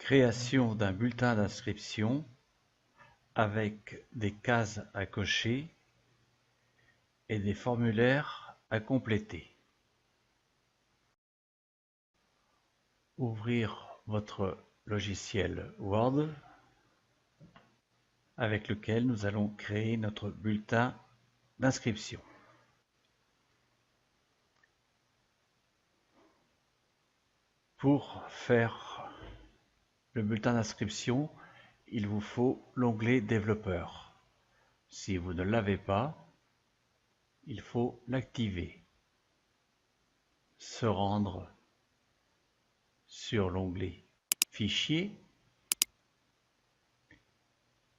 Création d'un bulletin d'inscription avec des cases à cocher et des formulaires à compléter. Ouvrir votre logiciel Word avec lequel nous allons créer notre bulletin d'inscription. Pour faire le bulletin d'inscription, il vous faut l'onglet développeur. Si vous ne l'avez pas, il faut l'activer. Se rendre sur l'onglet Fichier,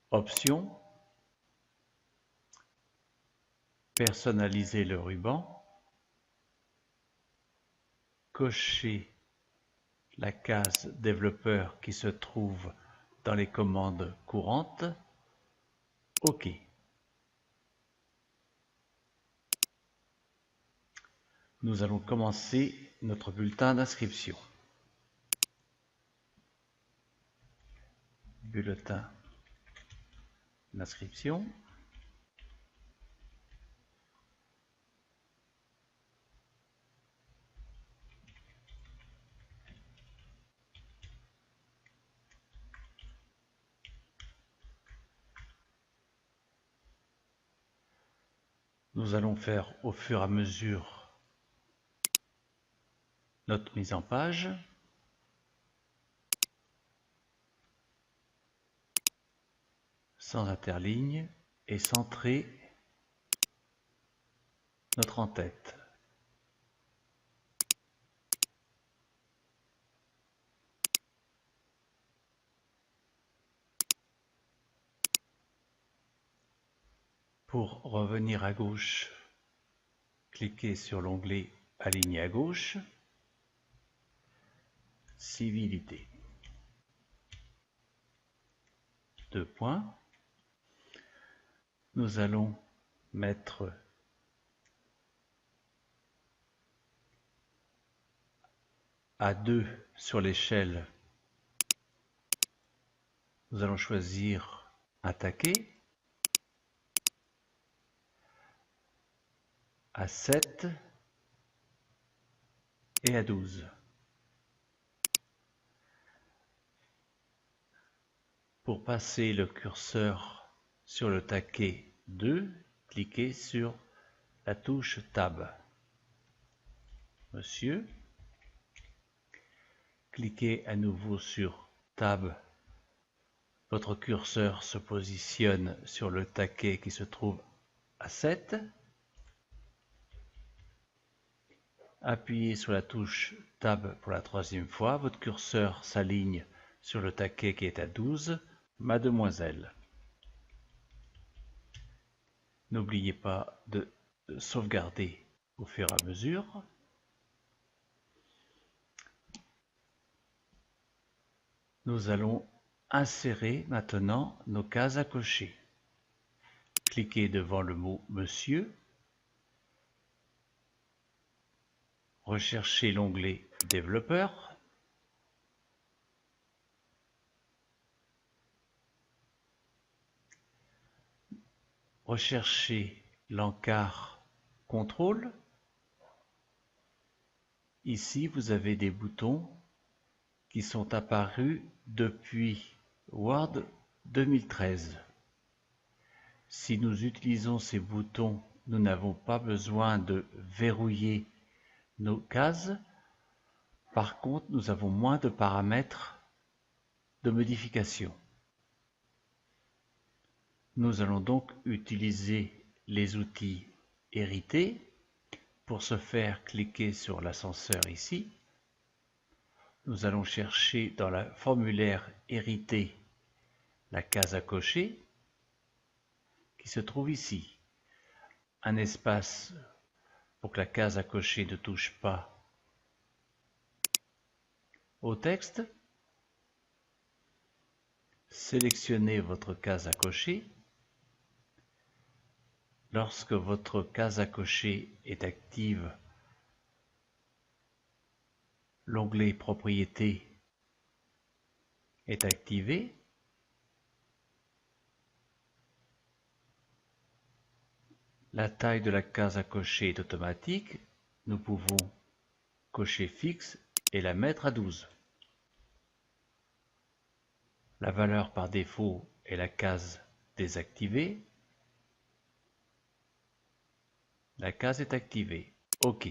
Options, personnaliser le ruban, cocher la case développeur qui se trouve dans les commandes courantes, OK. Nous allons commencer notre bulletin d'inscription. Bulletin d'inscription. Nous allons faire au fur et à mesure notre mise en page. Sans interligne et centrer notre en-tête. Pour revenir à gauche, cliquez sur l'onglet Aligner à gauche, Civilité. 2 points. Nous allons mettre à 2 sur l'échelle. Nous allons choisir Attaquer. À 7 et à 12. Pour passer le curseur sur le taquet 2, cliquez sur la touche Tab. Monsieur, cliquez à nouveau sur Tab. Votre curseur se positionne sur le taquet qui se trouve à 7. Appuyez sur la touche Tab pour la 3e fois. Votre curseur s'aligne sur le taquet qui est à 12. Mademoiselle. N'oubliez pas de sauvegarder au fur et à mesure. Nous allons insérer maintenant nos cases à cocher. Cliquez devant le mot Monsieur. Recherchez l'onglet Développeur. Recherchez l'encart Contrôle. Ici, vous avez des boutons qui sont apparus depuis Word 2013. Si nous utilisons ces boutons, nous n'avons pas besoin de verrouiller nos cases. Par contre, nous avons moins de paramètres de modification. Nous allons donc utiliser les outils Hériter. Pour ce faire, cliquez sur l'ascenseur ici. Nous allons chercher dans le formulaire Hériter la case à cocher qui se trouve ici. Un espace pour que la case à cocher ne touche pas au texte. Sélectionnez votre case à cocher. Lorsque votre case à cocher est active, l'onglet Propriétés est activé. La taille de la case à cocher est automatique. Nous pouvons cocher fixe et la mettre à 12. La valeur par défaut est la case désactivée. La case est activée. OK.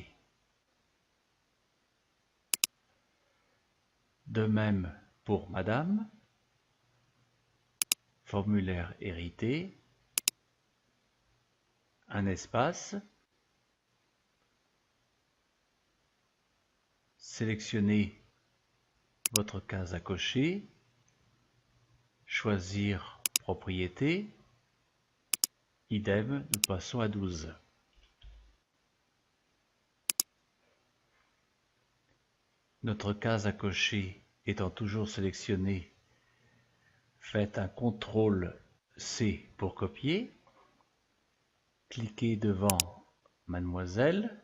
De même pour Madame. Formulaire hérité. Un espace. Sélectionnez votre case à cocher. Choisir propriété. Idem, nous passons à 12. Notre case à cocher étant toujours sélectionnée, faites un CTRL-C pour copier. Cliquez devant Mademoiselle.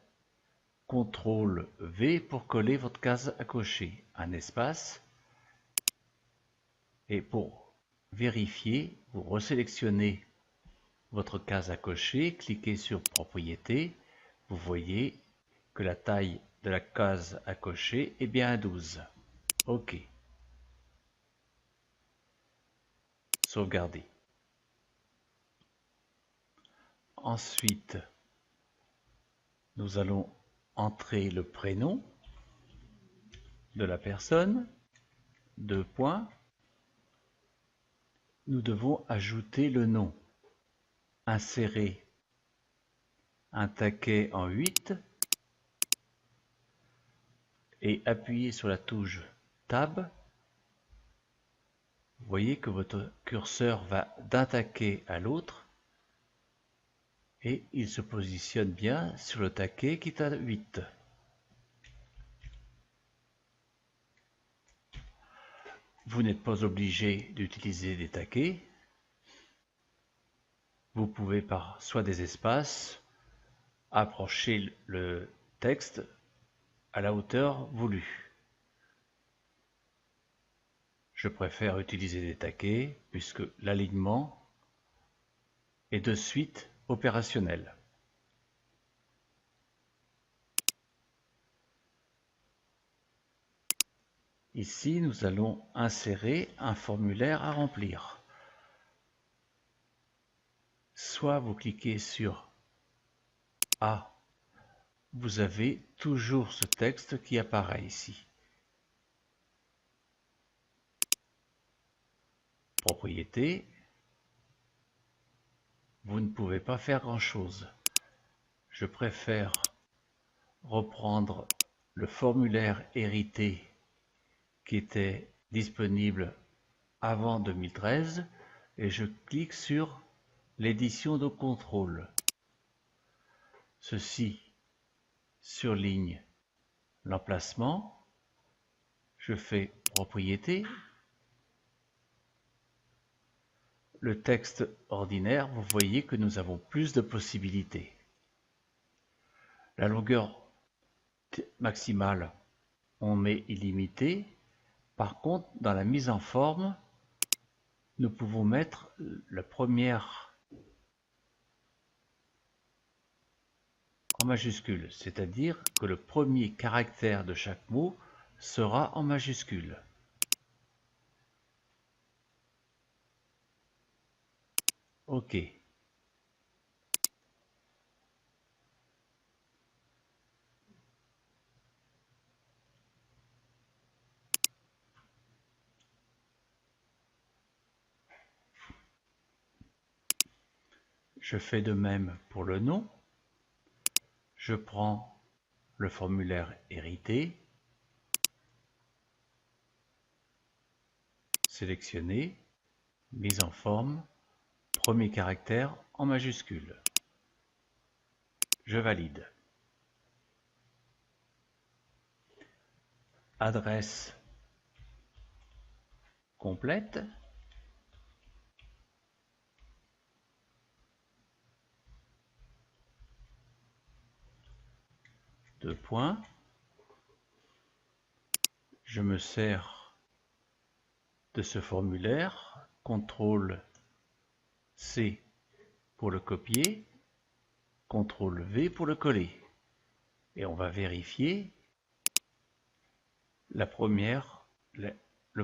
CTRL-V pour coller votre case à cocher. Un espace. Et pour vérifier, vous resélectionnez votre case à cocher, cliquez sur Propriétés. Vous voyez que la taille de la case à cocher est bien à 12. OK. Sauvegarder. Ensuite, nous allons entrer le prénom de la personne. 2 points. Nous devons ajouter le nom. Insérer un taquet en 8 et appuyer sur la touche Tab. Vous voyez que votre curseur va d'un taquet à l'autre et il se positionne bien sur le taquet qui est à 8. Vous n'êtes pas obligé d'utiliser des taquets. Vous pouvez par soit des espaces approcher le texte à la hauteur voulue. Je préfère utiliser des taquets puisque l'alignement est de suite opérationnel. Ici, nous allons insérer un formulaire à remplir. Soit vous cliquez sur A, vous avez toujours ce texte qui apparaît ici. Propriété, vous ne pouvez pas faire grand-chose. Je préfère reprendre le formulaire hérité qui était disponible avant 2013 et je clique sur l'édition de contrôle. Ceci surligne l'emplacement. Je fais propriété. Le texte ordinaire, vous voyez que nous avons plus de possibilités. La longueur maximale, on met illimité. Par contre, dans la mise en forme, nous pouvons mettre la première en majuscule, c'est-à-dire que le premier caractère de chaque mot sera en majuscule. OK. Je fais de même pour le nom. Je prends le formulaire hérité, sélectionné, mise en forme, premier caractère en majuscule. Je valide. Adresse complète. Deux points. Je me sers de ce formulaire, CTRL-C pour le copier, CTRL-V pour le coller. Et on va vérifier le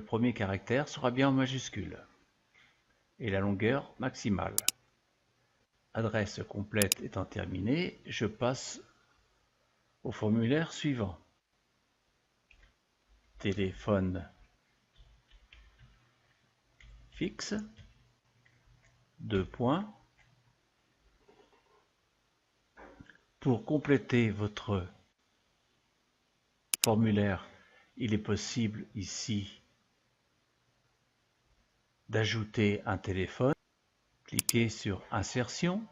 premier caractère sera bien en majuscule et la longueur maximale. Adresse complète étant terminée, je passe au formulaire suivant. Téléphone fixe, 2 points. Pour compléter votre formulaire, il est possible ici d'ajouter un téléphone. Cliquez sur Insertion,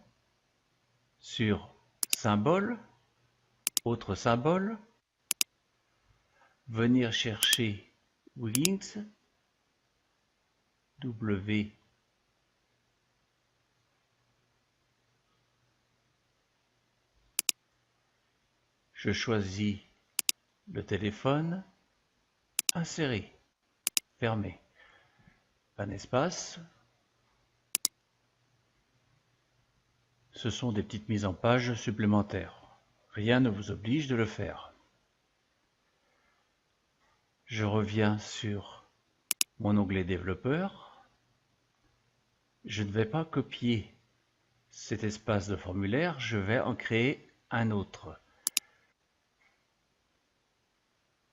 sur Symbole, autre symbole, venir chercher Wings, W, je choisis le téléphone, insérer, fermer, un espace. Ce sont des petites mises en page supplémentaires. Rien ne vous oblige de le faire. Je reviens sur mon onglet développeur. Je ne vais pas copier cet espace de formulaire, je vais en créer un autre.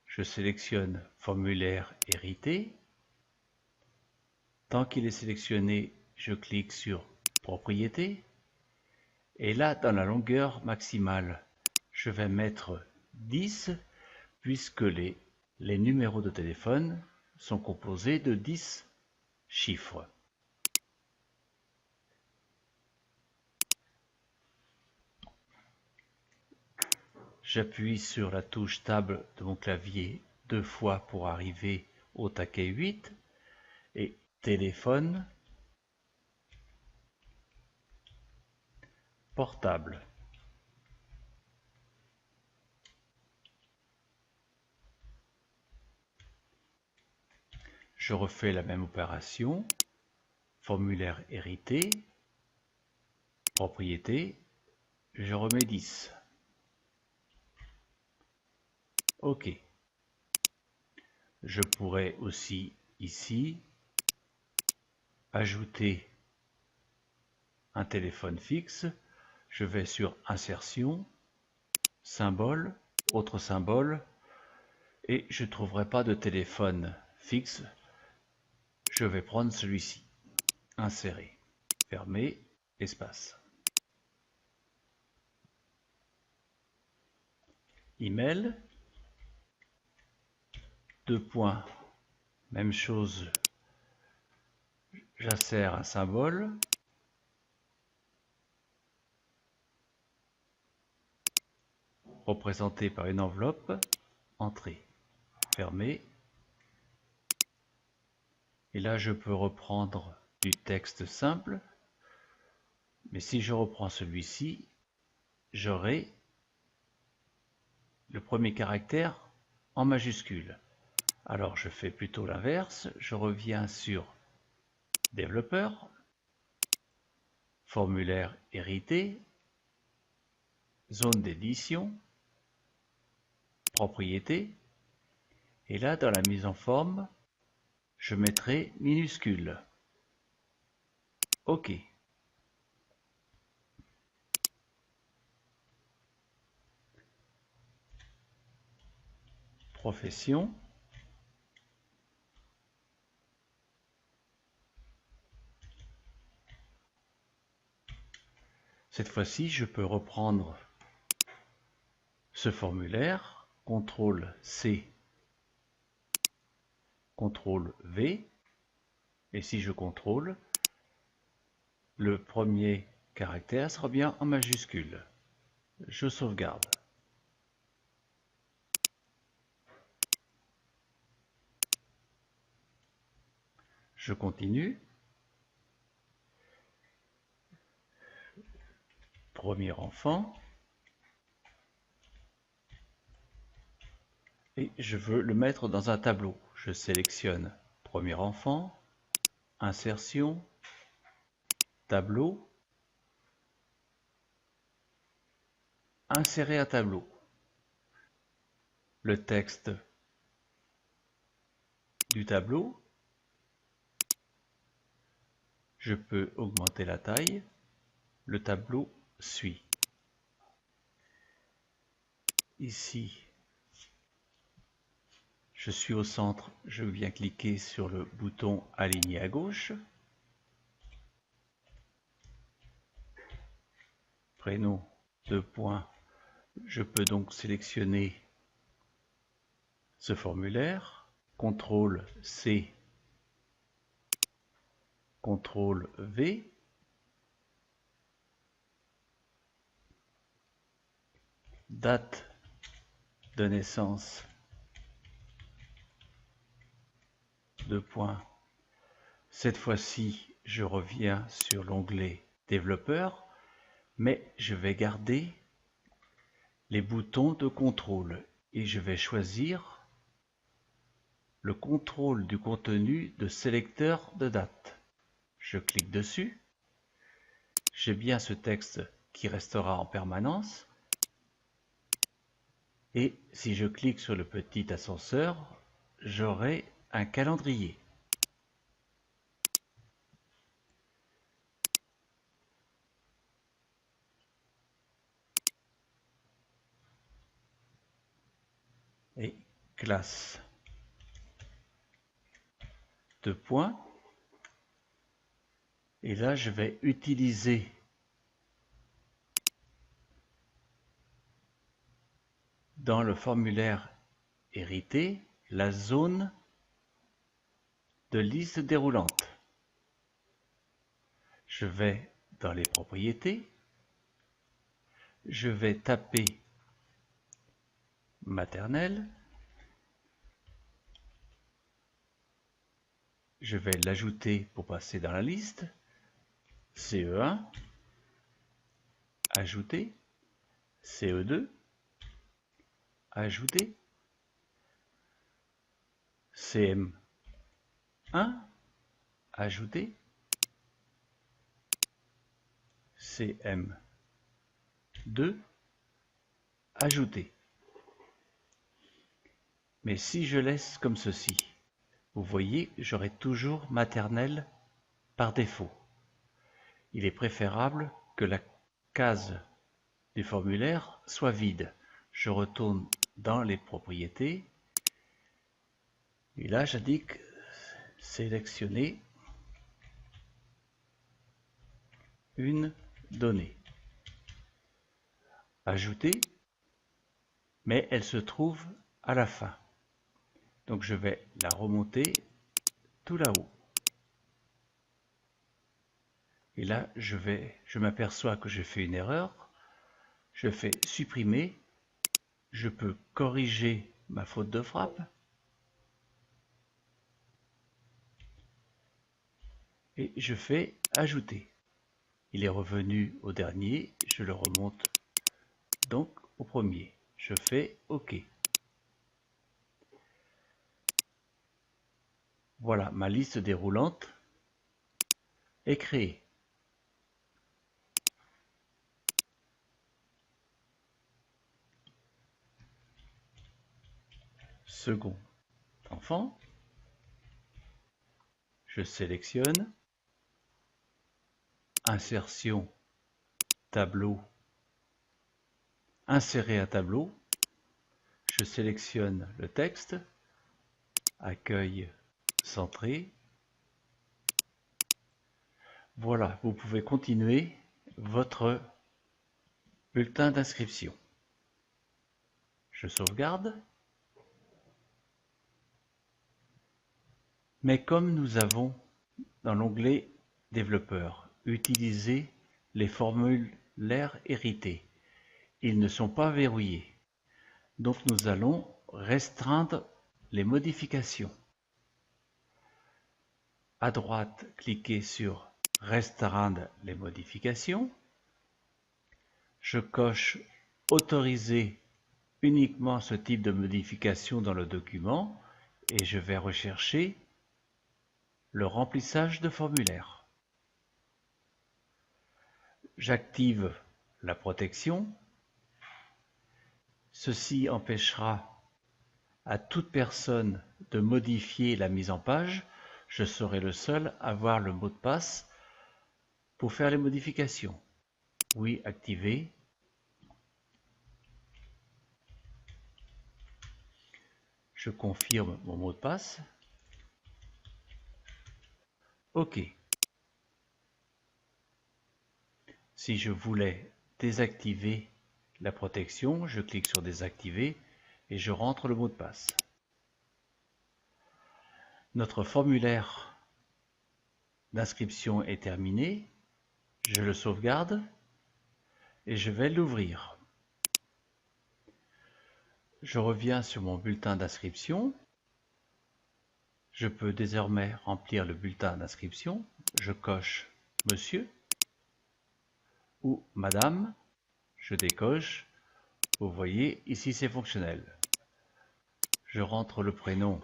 Je sélectionne formulaire hérité. Tant qu'il est sélectionné, je clique sur propriétés. Et là, dans la longueur maximale, je vais mettre 10 puisque les numéros de téléphone sont composés de 10 chiffres. J'appuie sur la touche Tab de mon clavier 2 fois pour arriver au taquet 8 et téléphone portable. Je refais la même opération, formulaire hérité, propriété, je remets 10. OK. Je pourrais aussi ici ajouter un téléphone fixe. Je vais sur Insertion, Symbole, autre symbole, et je ne trouverai pas de téléphone fixe. Je vais prendre celui-ci. Insérer, fermer, espace. Email, 2 points, même chose, j'insère un symbole. Représenté par une enveloppe, entrée, fermée. Et là, je peux reprendre du texte simple. Mais si je reprends celui-ci, j'aurai le premier caractère en majuscule. Alors, je fais plutôt l'inverse. Je reviens sur Développeur, Formulaire hérité, Zone d'édition, Propriété. Et là, dans la mise en forme, je mettrai minuscule. OK. Profession. Cette fois-ci, je peux reprendre ce formulaire, CTRL-C, CTRL-V, et si je contrôle, le premier caractère sera bien en majuscule. Je sauvegarde. Je continue. Premier enfant. Et je veux le mettre dans un tableau. Je sélectionne premier enfant, insertion, tableau, insérer à tableau. Le texte du tableau, je peux augmenter la taille, le tableau suit. Ici, je suis au centre, je viens cliquer sur le bouton aligner à gauche. Prénom, 2 points. Je peux donc sélectionner ce formulaire. CTRL C, CTRL V. Date de naissance, 2 points. Cette fois-ci, je reviens sur l'onglet développeur, mais je vais garder les boutons de contrôle et je vais choisir le contrôle du contenu de sélecteur de date. Je clique dessus. J'ai bien ce texte qui restera en permanence. Et si je clique sur le petit ascenseur, j'aurai un calendrier. Et classe. 2 points. Et là, je vais utiliser dans le formulaire hérité la zone de liste déroulante. Je vais dans les propriétés, je vais taper maternelle, je vais l'ajouter pour passer dans la liste, CE1, ajouter, CE2, ajouter, CM1, ajouter, CM2, ajouter. Mais si je laisse comme ceci, vous voyez, j'aurai toujours maternelle par défaut. Il est préférable que la case du formulaire soit vide. Je retourne dans les propriétés et là j'indique sélectionner une donnée. Ajouter, mais elle se trouve à la fin. Donc je vais la remonter tout là-haut. Et là, je m'aperçois que j'ai fait une erreur. Je fais supprimer. Je peux corriger ma faute de frappe. Et je fais ajouter. Il est revenu au dernier. Je le remonte donc au premier. Je fais OK. Voilà, ma liste déroulante est créée. Second enfant, je sélectionne, insertion, tableau, insérer un tableau, je sélectionne le texte, accueil centré. Voilà, vous pouvez continuer votre bulletin d'inscription. Je sauvegarde. Mais comme nous avons dans l'onglet développeur utilisé les formulaires hérités, ils ne sont pas verrouillés. Donc nous allons restreindre les modifications. À droite, cliquez sur restreindre les modifications. Je coche autoriser uniquement ce type de modification dans le document et je vais rechercher le remplissage de formulaire. J'active la protection. Ceci empêchera à toute personne de modifier la mise en page. Je serai le seul à avoir le mot de passe pour faire les modifications. Oui, activer. Je confirme mon mot de passe. OK. Si je voulais désactiver la protection, je clique sur désactiver et je rentre le mot de passe. Notre formulaire d'inscription est terminé. Je le sauvegarde et je vais l'ouvrir. Je reviens sur mon bulletin d'inscription. Je peux désormais remplir le bulletin d'inscription. Je coche Monsieur ou Madame. Je décoche. Vous voyez, ici c'est fonctionnel. Je rentre le prénom.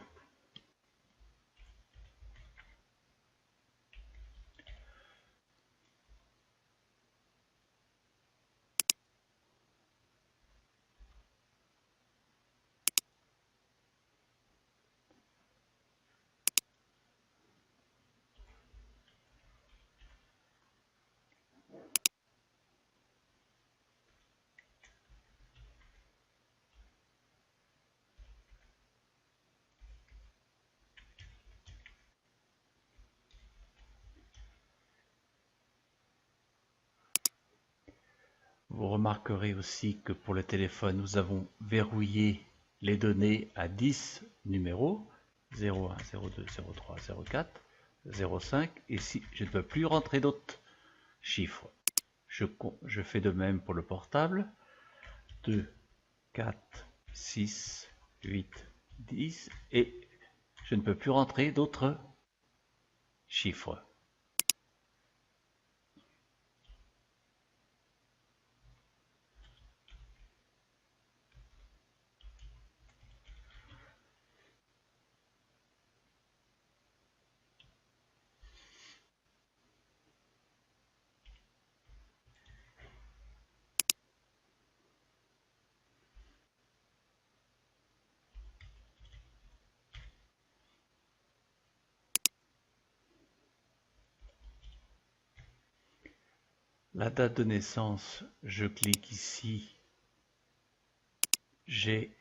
Vous remarquerez aussi que pour le téléphone, nous avons verrouillé les données à 10 numéros, 01, 02, 03, 04, 05. Ici, je ne peux plus rentrer d'autres chiffres. Je fais de même pour le portable. 2, 4, 6, 8, 10. Et je ne peux plus rentrer d'autres chiffres. La date de naissance, je clique ici. J'ai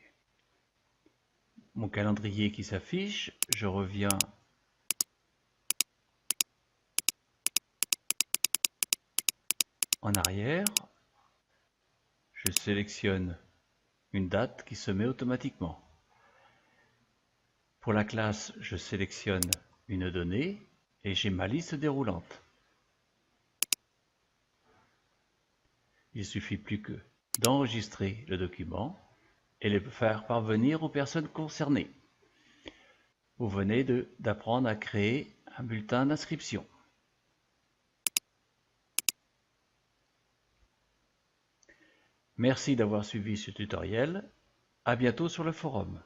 mon calendrier qui s'affiche. Je reviens en arrière. Je sélectionne une date qui se met automatiquement. Pour la classe, je sélectionne une donnée et j'ai ma liste déroulante. Il ne suffit plus que d'enregistrer le document et le faire parvenir aux personnes concernées. Vous venez d'apprendre à créer un bulletin d'inscription. Merci d'avoir suivi ce tutoriel. À bientôt sur le forum.